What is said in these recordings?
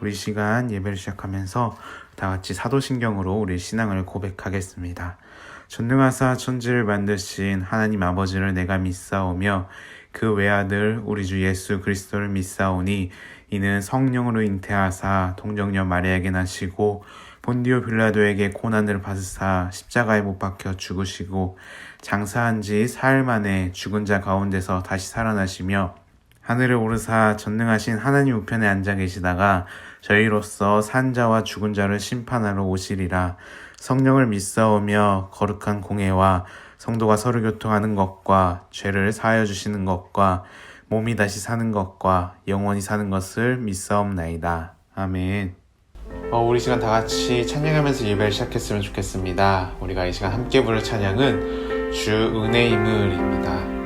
우리 시간 예배를 시작하면서 다 같이 사도신경으로 우리 신앙을 고백하겠습니다. 전능하사 천지를 만드신 하나님 아버지를 내가 믿사오며 그 외아들 우리 주 예수 그리스도를 믿사오니 이는 성령으로 잉태하사 동정녀 마리아에게 나시고 본디오 빌라도에게 고난을 받으사 십자가에 못 박혀 죽으시고 장사한 지 사흘 만에 죽은 자 가운데서 다시 살아나시며 하늘에 오르사 전능하신 하나님 우편에 앉아 계시다가 저희로서 산 자와 죽은 자를 심판하러 오시리라. 성령을 믿사오며 거룩한 공회와 성도가 서로 교통하는 것과 죄를 사하여 주시는 것과 몸이 다시 사는 것과 영원히 사는 것을 믿사옵나이다. 아멘. 우리 시간 다 같이 찬양하면서 예배를 시작했으면 좋겠습니다. 우리가 이 시간 함께 부를 찬양은 주 은혜임을입니다.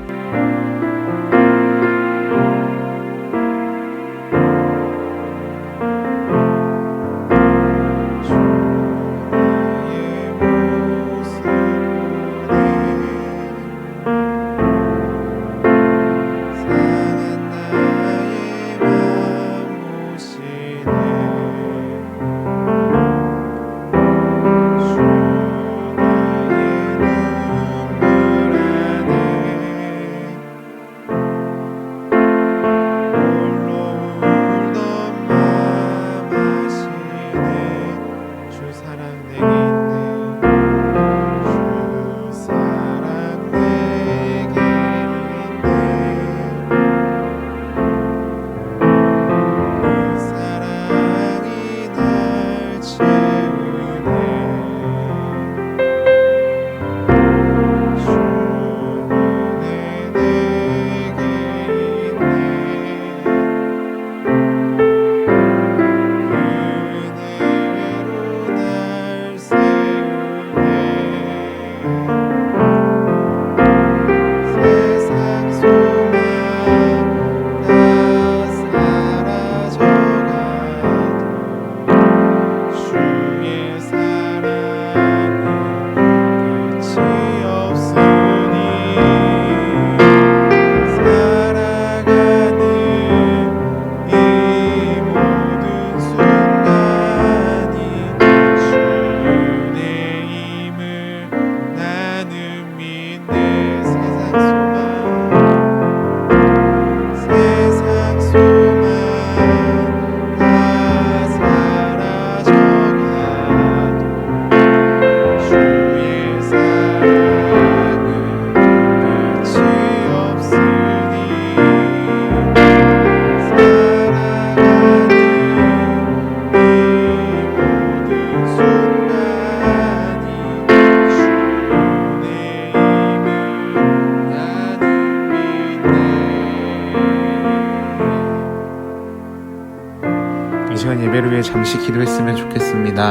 예배를 위해 잠시 기도했으면 좋겠습니다.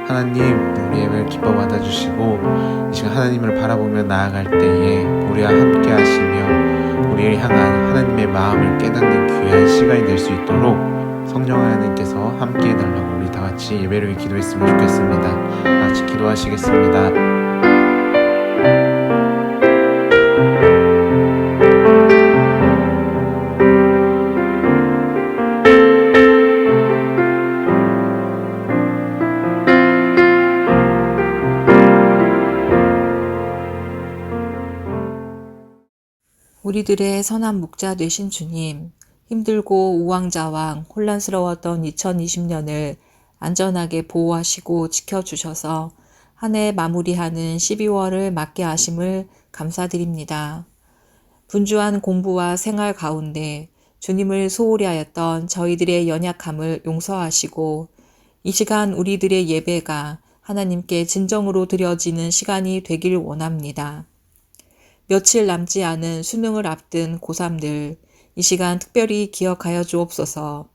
하나님, 우리 예배를 기뻐 받아주시고 이 시간 하나님을 바라보며 나아갈 때에 우리와 함께 하시며 우리를 향한 하나님의 마음을 깨닫는 귀한 시간이 될 수 있도록 성령 하나님께서 함께 해달라고 우리 다 같이 예배를 위해 기도했으면 좋겠습니다. 다 같이 기도하시겠습니다. 우리들의 선한 목자 되신 주님, 힘들고 우왕좌왕 혼란스러웠던 2020년을 안전하게 보호하시고 지켜주셔서 한 해 마무리하는 12월을 맞게 하심을 감사드립니다. 분주한 공부와 생활 가운데 주님을 소홀히 하였던 저희들의 연약함을 용서하시고 이 시간 우리들의 예배가 하나님께 진정으로 드려지는 시간이 되길 원합니다. 며칠 남지 않은 수능을 앞둔 고3들, 이 시간 특별히 기억하여 주옵소서.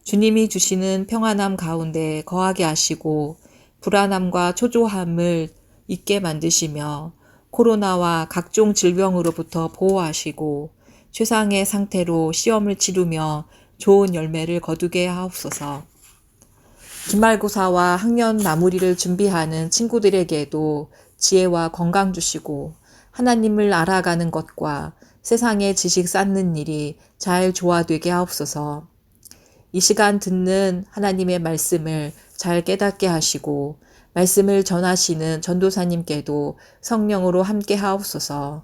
주님이 주시는 평안함 가운데 거하게 하시고 불안함과 초조함을 잊게 만드시며 코로나와 각종 질병으로부터 보호하시고 최상의 상태로 시험을 치르며 좋은 열매를 거두게 하옵소서. 기말고사와 학년 마무리를 준비하는 친구들에게도 지혜와 건강 주시고 하나님을 알아가는 것과 세상의 지식 쌓는 일이 잘 조화되게 하옵소서. 이 시간 듣는 하나님의 말씀을 잘 깨닫게 하시고 말씀을 전하시는 전도사님께도 성령으로 함께 하옵소서.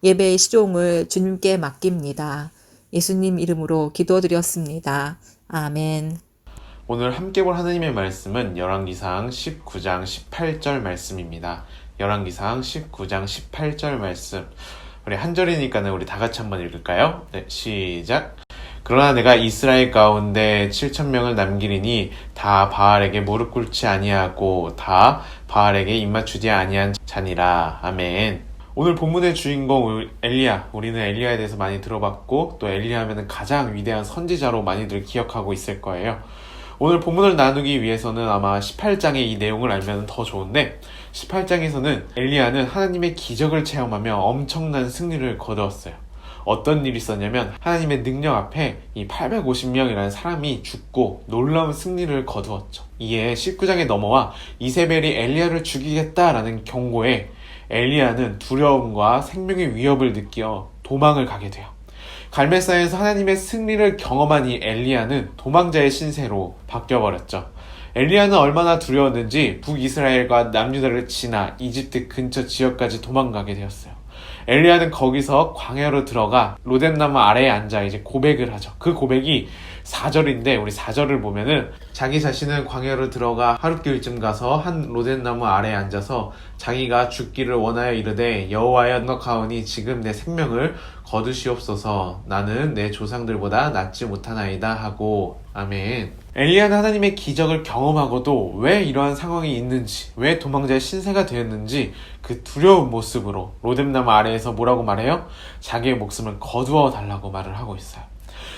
예배의 시종을 주님께 맡깁니다. 예수님 이름으로 기도드렸습니다. 아멘. 오늘 함께 볼 하나님의 말씀은 열왕기상 19장 18절 말씀입니다. 열왕기상 19장 18절 말씀. 우리 한 절이니까는 우리 다 같이 한번 읽을까요? 네, 시작. 그러나 내가 이스라엘 가운데 7,000명을 남기리니 다 바알에게 무릎 꿇지 아니하고 다 바알에게 입맞추지 아니한 자니라. 아멘. 오늘 본문의 주인공 엘리야. 우리는 엘리야에 대해서 많이 들어봤고 또 엘리야 하면은 가장 위대한 선지자로 많이들 기억하고 있을 거예요. 오늘 본문을 나누기 위해서는 아마 18장의 이 내용을 알면 더 좋은데 18장에서는 엘리야는 하나님의 기적을 체험하며 엄청난 승리를 거두었어요. 어떤 일이 있었냐면 하나님의 능력 앞에 이 850명이라는 사람이 죽고 놀라운 승리를 거두었죠. 이에 19장에 넘어와 이세벨이 엘리야를 죽이겠다라는 경고에 엘리야는 두려움과 생명의 위협을 느끼어 도망을 가게 돼요. 갈멜산에서 하나님의 승리를 경험한 이 엘리야는 도망자의 신세로 바뀌어버렸죠. 엘리야는 얼마나 두려웠는지 북이스라엘과 남유다를 지나 이집트 근처 지역까지 도망가게 되었어요. 엘리야는 거기서 광야로 들어가 로뎀나무 아래에 앉아 이제 고백을 하죠. 그 고백이 4절인데 우리 4절을 보면은 자기 자신은 광야로 들어가 하룻길쯤 가서 한 로뎀나무 아래에 앉아서 자기가 죽기를 원하여 이르되 여호와여 능력하오니 지금 내 생명을 거두시옵소서. 나는 내 조상들보다 낫지 못하나이다 하고. 아멘. 엘리야는 하나님의 기적을 경험하고도 왜 이러한 상황이 있는지, 왜 도망자의 신세가 되었는지 그 두려운 모습으로 로뎀나무 아래에서 뭐라고 말해요? 자기의 목숨을 거두어 달라고 말을 하고 있어요.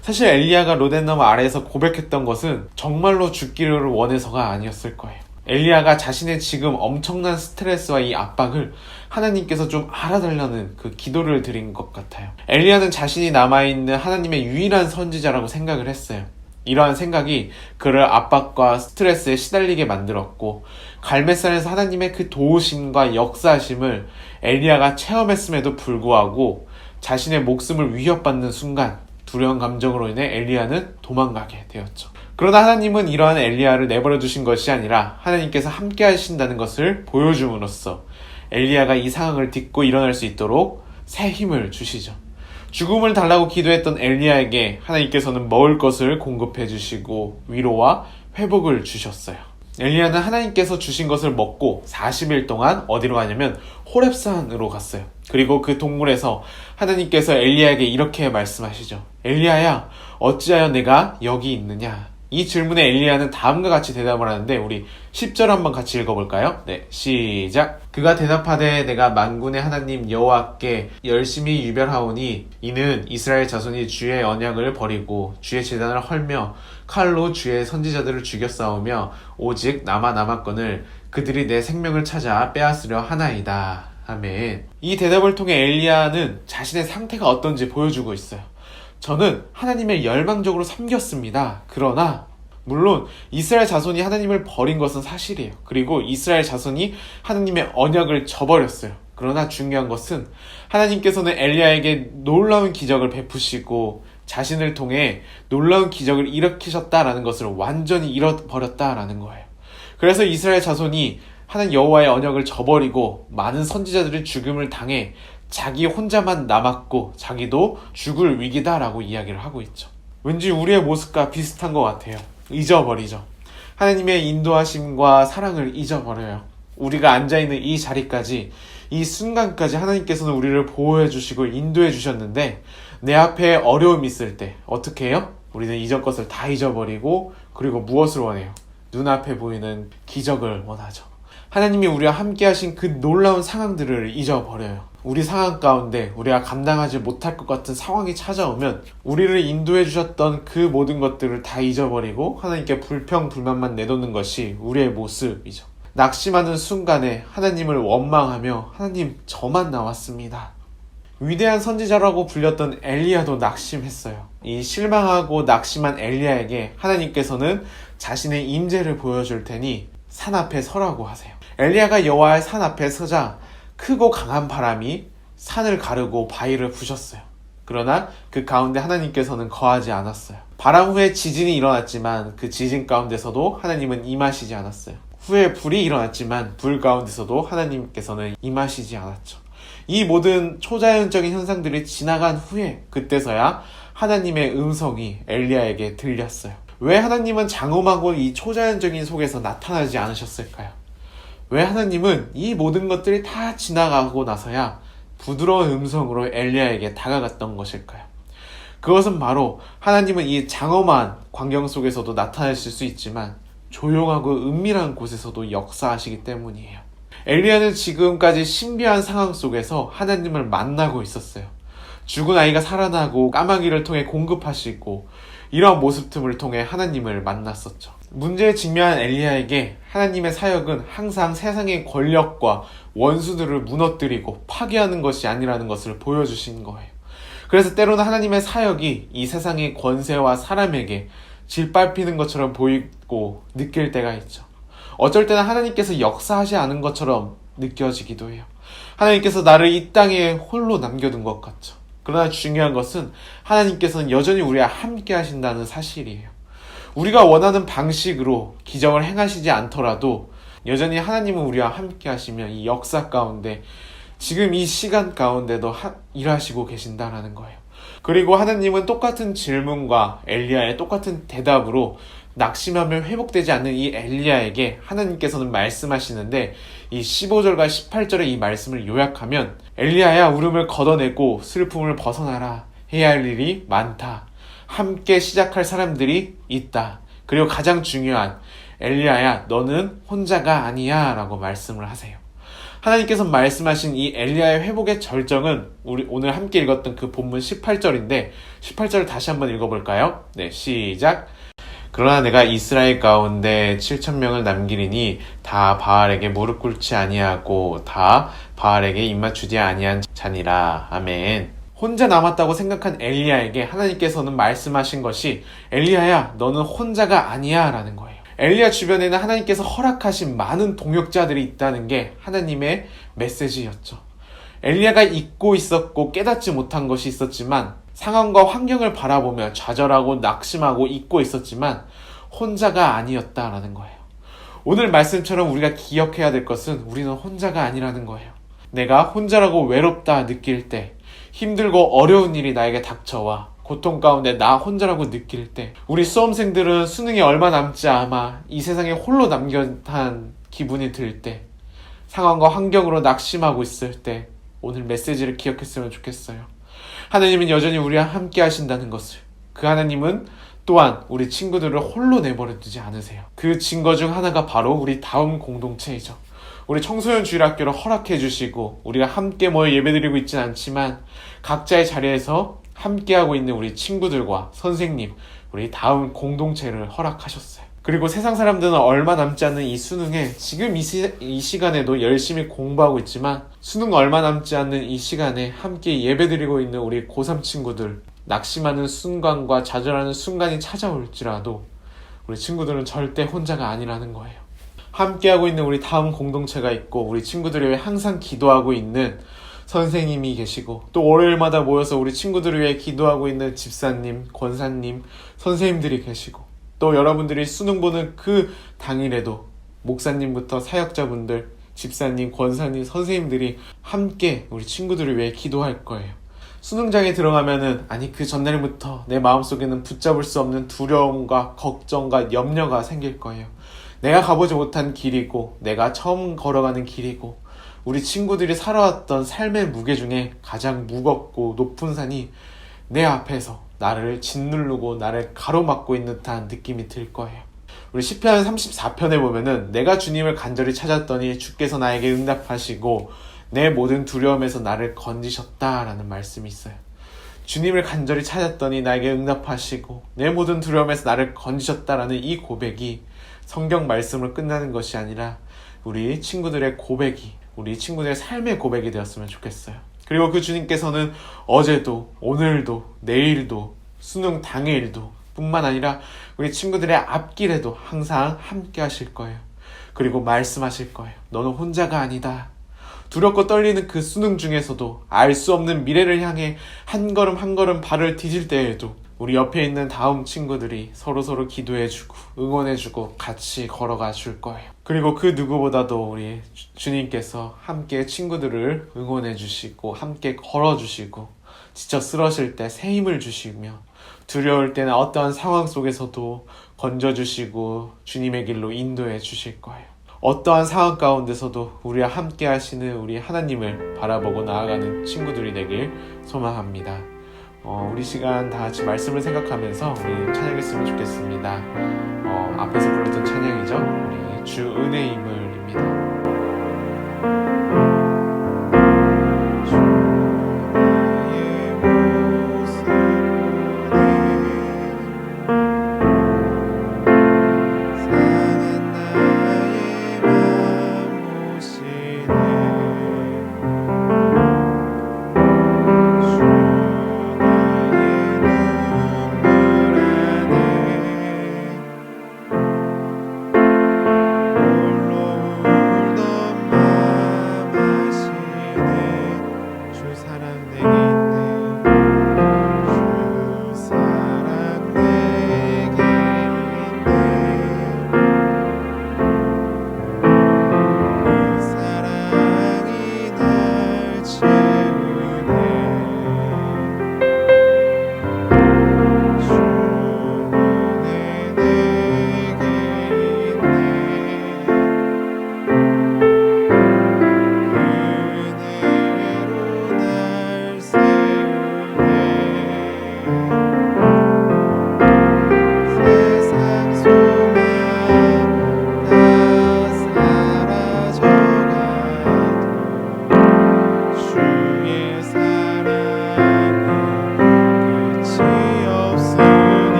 사실 엘리야가 로뎀나무 아래에서 고백했던 것은 정말로 죽기를 원해서가 아니었을 거예요. 엘리야가 자신의 지금 엄청난 스트레스와 이 압박을 하나님께서 좀 알아달라는 그 기도를 드린 것 같아요. 엘리야는 자신이 남아있는 하나님의 유일한 선지자라고 생각을 했어요. 이러한 생각이 그를 압박과 스트레스에 시달리게 만들었고 갈멜산에서 하나님의 그 도우심과 역사하심을 엘리야가 체험했음에도 불구하고 자신의 목숨을 위협받는 순간 두려운 감정으로 인해 엘리야는 도망가게 되었죠. 그러나 하나님은 이러한 엘리야를 내버려 두신 것이 아니라 하나님께서 함께 하신다는 것을 보여줌으로써 엘리야가 이 상황을 딛고 일어날 수 있도록 새 힘을 주시죠. 죽음을 달라고 기도했던 엘리야에게 하나님께서는 먹을 것을 공급해 주시고 위로와 회복을 주셨어요. 엘리야는 하나님께서 주신 것을 먹고 40일 동안 어디로 가냐면 호렙산으로 갔어요. 그리고 그 동굴에서 하나님께서 엘리야에게 이렇게 말씀하시죠. 엘리야야, 어찌하여 내가 여기 있느냐? 이 질문에 엘리야는 다음과 같이 대답을 하는데 우리 10절 한번 같이 읽어볼까요? 네, 시작. 그가 대답하되 내가 만군의 하나님 여호와께 열심히 유별하오니 이는 이스라엘 자손이 주의 언약을 버리고 주의 제단을 헐며 칼로 주의 선지자들을 죽였사오며 오직 남았거늘 그들이 내 생명을 찾아 빼앗으려 하나이다. 아멘. 이 대답을 통해 엘리야는 자신의 상태가 어떤지 보여주고 있어요. 저는 하나님을 열망적으로 섬겼습니다. 그러나 물론 이스라엘 자손이 하나님을 버린 것은 사실이에요. 그리고 이스라엘 자손이 하나님의 언약을 저버렸어요. 그러나 중요한 것은 하나님께서는 엘리야에게 놀라운 기적을 베푸시고 자신을 통해 놀라운 기적을 일으키셨다라는 것을 완전히 잃어버렸다라는 거예요. 그래서 이스라엘 자손이 하나님 여호와의 언약을 저버리고 많은 선지자들이 죽음을 당해 자기 혼자만 남았고 자기도 죽을 위기다라고 이야기를 하고 있죠. 왠지 우리의 모습과 비슷한 것 같아요. 잊어버리죠. 하나님의 인도하심과 사랑을 잊어버려요. 우리가 앉아있는 이 자리까지, 이 순간까지 하나님께서는 우리를 보호해 주시고 인도해 주셨는데 내 앞에 어려움이 있을 때 어떻게 해요? 우리는 이전 것을 다 잊어버리고 그리고 무엇을 원해요? 눈앞에 보이는 기적을 원하죠. 하나님이 우리와 함께 하신 그 놀라운 상황들을 잊어버려요. 우리 상황 가운데 우리가 감당하지 못할 것 같은 상황이 찾아오면 우리를 인도해 주셨던 그 모든 것들을 다 잊어버리고 하나님께 불평불만만 내놓는 것이 우리의 모습이죠. 낙심하는 순간에 하나님을 원망하며 하나님 저만 나왔습니다. 위대한 선지자라고 불렸던 엘리야도 낙심했어요. 이 실망하고 낙심한 엘리야에게 하나님께서는 자신의 임재를 보여줄 테니 산 앞에 서라고 하세요. 엘리야가 여호와의 산 앞에 서자 크고 강한 바람이 산을 가르고 바위를 부셨어요. 그러나 그 가운데 하나님께서는 거하지 않았어요. 바람 후에 지진이 일어났지만 그 지진 가운데서도 하나님은 임하시지 않았어요. 후에 불이 일어났지만 불 가운데서도 하나님께서는 임하시지 않았죠. 이 모든 초자연적인 현상들이 지나간 후에 그때서야 하나님의 음성이 엘리야에게 들렸어요. 왜 하나님은 장엄하고 이 초자연적인 속에서 나타나지 않으셨을까요? 왜 하나님은 이 모든 것들이 다 지나가고 나서야 부드러운 음성으로 엘리야에게 다가갔던 것일까요? 그것은 바로 하나님은 이 장엄한 광경 속에서도 나타나실 수 있지만 조용하고 은밀한 곳에서도 역사하시기 때문이에요. 엘리야는 지금까지 신비한 상황 속에서 하나님을 만나고 있었어요. 죽은 아이가 살아나고 까마귀를 통해 공급하시고 이러한 모습 틈을 통해 하나님을 만났었죠. 문제에 직면한 엘리야에게 하나님의 사역은 항상 세상의 권력과 원수들을 무너뜨리고 파괴하는 것이 아니라는 것을 보여주신 거예요. 그래서 때로는 하나님의 사역이 이 세상의 권세와 사람에게 짓밟히는 것처럼 보이고 느낄 때가 있죠. 어쩔 때는 하나님께서 역사하지 않은 것처럼 느껴지기도 해요. 하나님께서 나를 이 땅에 홀로 남겨둔 것 같죠. 그러나 중요한 것은 하나님께서는 여전히 우리와 함께 하신다는 사실이에요. 우리가 원하는 방식으로 기적을 행하시지 않더라도 여전히 하나님은 우리와 함께 하시며 이 역사 가운데 지금 이 시간 가운데도 일하시고 계신다라는 거예요. 그리고 하나님은 똑같은 질문과 엘리야의 똑같은 대답으로 낙심하며 회복되지 않는 이 엘리야에게 하나님께서는 말씀하시는데 이 15절과 18절의 이 말씀을 요약하면 엘리야야 울음을 걷어내고 슬픔을 벗어나라. 해야 할 일이 많다. 함께 시작할 사람들이 있다. 그리고 가장 중요한 엘리야야 너는 혼자가 아니야 라고 말씀을 하세요. 하나님께서 말씀하신 이 엘리야의 회복의 절정은 우리 오늘 함께 읽었던 그 본문 18절인데 18절을 다시 한번 읽어볼까요? 네, 시작. 그러나 내가 이스라엘 가운데 7,000명을 남기리니 다 바알에게 무릎 꿇지 아니하고 다 바알에게 입맞추지 아니한 자니라. 아멘. 혼자 남았다고 생각한 엘리야에게 하나님께서는 말씀하신 것이 엘리야야 너는 혼자가 아니야 라는 거예요. 엘리야 주변에는 하나님께서 허락하신 많은 동역자들이 있다는 게 하나님의 메시지였죠. 엘리야가 잊고 있었고 깨닫지 못한 것이 있었지만 상황과 환경을 바라보며 좌절하고 낙심하고 잊고 있었지만 혼자가 아니었다라는 거예요. 오늘 말씀처럼 우리가 기억해야 될 것은 우리는 혼자가 아니라는 거예요. 내가 혼자라고 외롭다 느낄 때, 힘들고 어려운 일이 나에게 닥쳐와 고통 가운데 나 혼자라고 느낄 때, 우리 수험생들은 수능이 얼마 남지 않아 이 세상에 홀로 남겨탄 기분이 들 때, 상황과 환경으로 낙심하고 있을 때 오늘 메시지를 기억했으면 좋겠어요. 하나님은 여전히 우리와 함께 하신다는 것을, 그 하나님은 또한 우리 친구들을 홀로 내버려 두지 않으세요. 그 증거 중 하나가 바로 우리 다음 공동체이죠. 우리 청소년 주일학교를 허락해 주시고 우리가 함께 모여 예배드리고 있진 않지만 각자의 자리에서 함께하고 있는 우리 친구들과 선생님, 우리 다음 공동체를 허락하셨어요. 그리고 세상 사람들은 얼마 남지 않는 이 수능에 지금 이 시간에도 열심히 공부하고 있지만 수능 얼마 남지 않는 이 시간에 함께 예배드리고 있는 우리 고3 친구들, 낙심하는 순간과 좌절하는 순간이 찾아올지라도 우리 친구들은 절대 혼자가 아니라는 거예요. 함께하고 있는 우리 다음 공동체가 있고 우리 친구들을 위해 항상 기도하고 있는 선생님이 계시고 또 월요일마다 모여서 우리 친구들을 위해 기도하고 있는 집사님, 권사님, 선생님들이 계시고 또 여러분들이 수능 보는 그 당일에도 목사님부터 사역자분들, 집사님, 권사님, 선생님들이 함께 우리 친구들을 위해 기도할 거예요. 수능장에 들어가면은 그 전날부터 내 마음속에는 붙잡을 수 없는 두려움과 걱정과 염려가 생길 거예요. 내가 가보지 못한 길이고 내가 처음 걸어가는 길이고 우리 친구들이 살아왔던 삶의 무게 중에 가장 무겁고 높은 산이 내 앞에서 나를 짓누르고 나를 가로막고 있는 듯한 느낌이 들 거예요. 우리 시편 34편에 보면은 내가 주님을 간절히 찾았더니 주께서 나에게 응답하시고 내 모든 두려움에서 나를 건지셨다라는 말씀이 있어요. 주님을 간절히 찾았더니 나에게 응답하시고 내 모든 두려움에서 나를 건지셨다라는 이 고백이 성경 말씀으로 끝나는 것이 아니라 우리 친구들의 고백이, 우리 친구들의 삶의 고백이 되었으면 좋겠어요. 그리고 그 주님께서는 어제도, 오늘도, 내일도, 수능 당일도 뿐만 아니라 우리 친구들의 앞길에도 항상 함께 하실 거예요. 그리고 말씀하실 거예요. 너는 혼자가 아니다. 두렵고 떨리는 그 수능 중에서도 알 수 없는 미래를 향해 한 걸음 한 걸음 발을 디딜 때에도 우리 옆에 있는 다음 친구들이 서로서로 기도해주고 응원해주고 같이 걸어가 줄 거예요. 그리고 그 누구보다도 우리 주님께서 함께 친구들을 응원해주시고 함께 걸어주시고 지쳐 쓰러질 때 새 힘을 주시며 두려울 때나 어떠한 상황 속에서도 건져주시고 주님의 길로 인도해 주실 거예요. 어떠한 상황 가운데서도 우리와 함께 하시는 우리 하나님을 바라보고 나아가는 친구들이 되길 소망합니다. 우리 시간 다 같이 말씀을 생각하면서 우리 찬양했으면 좋겠습니다. 앞에서 불렀던 찬양이죠. 우리 주 은혜임을입니다.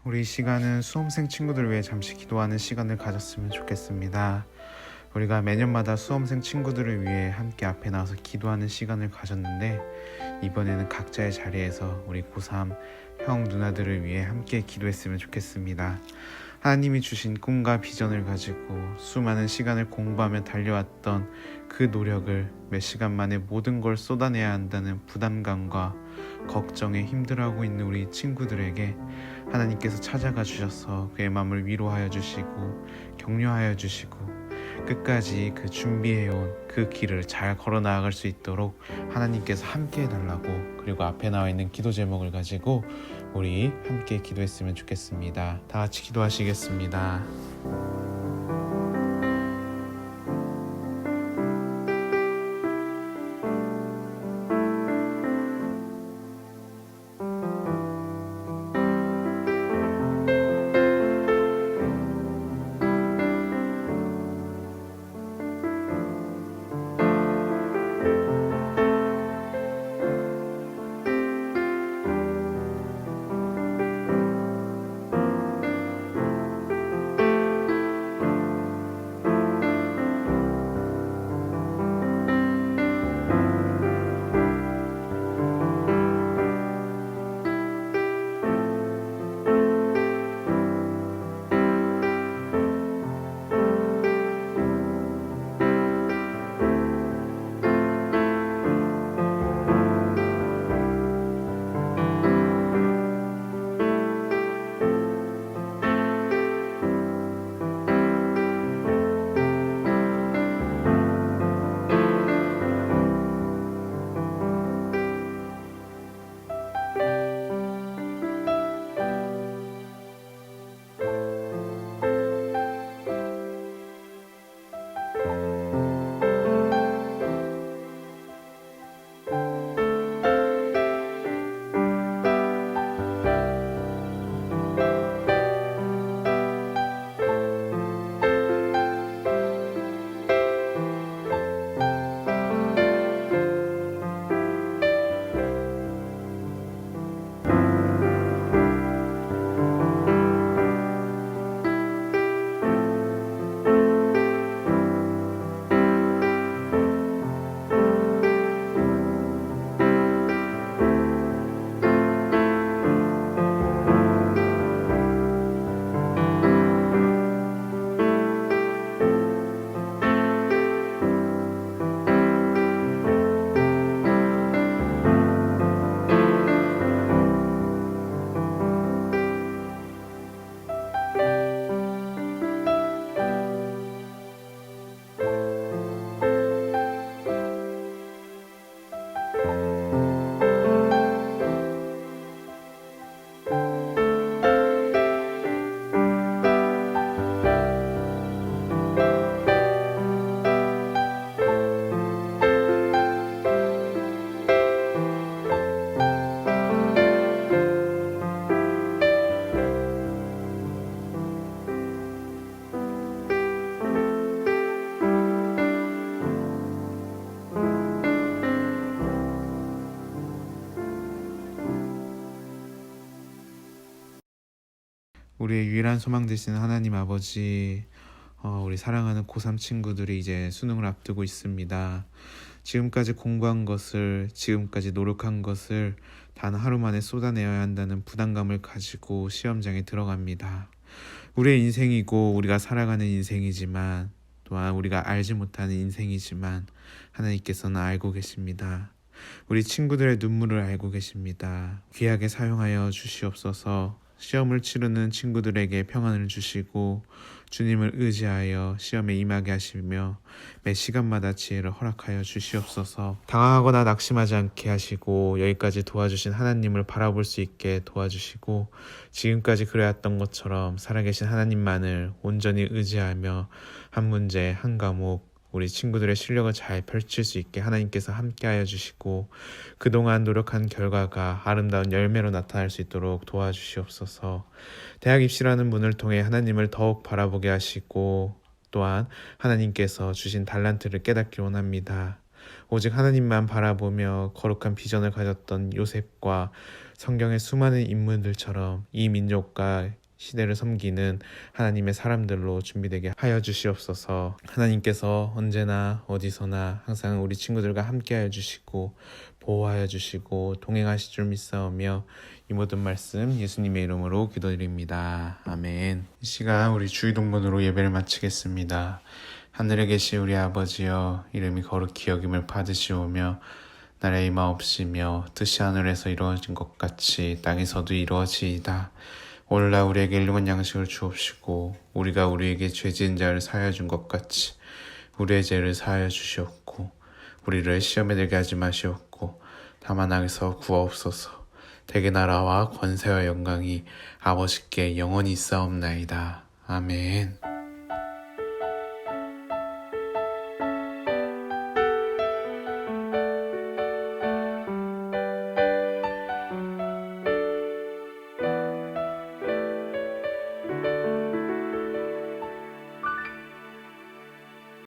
우리 시간은 수험생 친구들 위해 잠시 기도하는 시간을 가졌으면 좋겠습니다. 우리가 매년마다 수험생 친구들을 위해 함께 앞에 나와서 기도하는 시간을 가졌는데 이번에는 각자의 자리에서 우리 고3 형 누나들을 위해 함께 기도했으면 좋겠습니다. 하나님이 주신 꿈과 비전을 가지고 수많은 시간을 공부하며 달려왔던 그 노력을 몇 시간 만에 모든 걸 쏟아내야 한다는 부담감과 걱정에 힘들어하고 있는 우리 친구들에게 하나님께서 찾아가 주셔서 그의 마음을 위로하여 주시고 격려하여 주시고 끝까지 그 준비해온 그 길을 잘 걸어 나아갈 수 있도록 하나님께서 함께 해달라고, 그리고 앞에 나와 있는 기도 제목을 가지고 우리 함께 기도했으면 좋겠습니다. 다 같이 기도하시겠습니다. 우리의 유일한 소망 되시는 하나님 아버지, 우리 사랑하는 고3 친구들이 이제 수능을 앞두고 있습니다. 지금까지 공부한 것을, 지금까지 노력한 것을 단 하루 만에 쏟아내어야 한다는 부담감을 가지고 시험장에 들어갑니다. 우리의 인생이고 우리가 살아가는 인생이지만, 또한 우리가 알지 못하는 인생이지만 하나님께서는 알고 계십니다. 우리 친구들의 눈물을 알고 계십니다. 귀하게 사용하여 주시옵소서. 시험을 치르는 친구들에게 평안을 주시고 주님을 의지하여 시험에 임하게 하시며 매 시간마다 지혜를 허락하여 주시옵소서. 당황하거나 낙심하지 않게 하시고 여기까지 도와주신 하나님을 바라볼 수 있게 도와주시고 지금까지 그래왔던 것처럼 살아계신 하나님만을 온전히 의지하며 한 문제 한 과목 우리 친구들의 실력을 잘 펼칠 수 있게 하나님께서 함께하여 주시고 그동안 노력한 결과가 아름다운 열매로 나타날 수 있도록 도와주시옵소서. 대학 입시라는 문을 통해 하나님을 더욱 바라보게 하시고 또한 하나님께서 주신 달란트를 깨닫기 원합니다. 오직 하나님만 바라보며 거룩한 비전을 가졌던 요셉과 성경의 수많은 인물들처럼 이 민족과 시대를 섬기는 하나님의 사람들로 준비되게 하여 주시옵소서. 하나님께서 언제나 어디서나 항상 우리 친구들과 함께하여 주시고 보호하여 주시고 동행하실 줄 믿사오며 이 모든 말씀 예수님의 이름으로 기도드립니다. 아멘. 이 시간 우리 주의동문으로 예배를 마치겠습니다. 하늘에 계신 우리 아버지여, 이름이 거룩히 여김을 받으시오며 나라의 임하옵시며 뜻이 하늘에서 이루어진 것 같이 땅에서도 이루어지이다. 오늘날 우리에게 일용할 양식을 주옵시고 우리가 우리에게 죄 지은 자를 사하여 준 것 같이 우리의 죄를 사하여 주시옵고 우리를 시험에 들게 하지 마시옵고 다만 악에서 구하옵소서. 대개 나라와 권세와 영광이 아버지께 영원히 있사옵나이다. 아멘.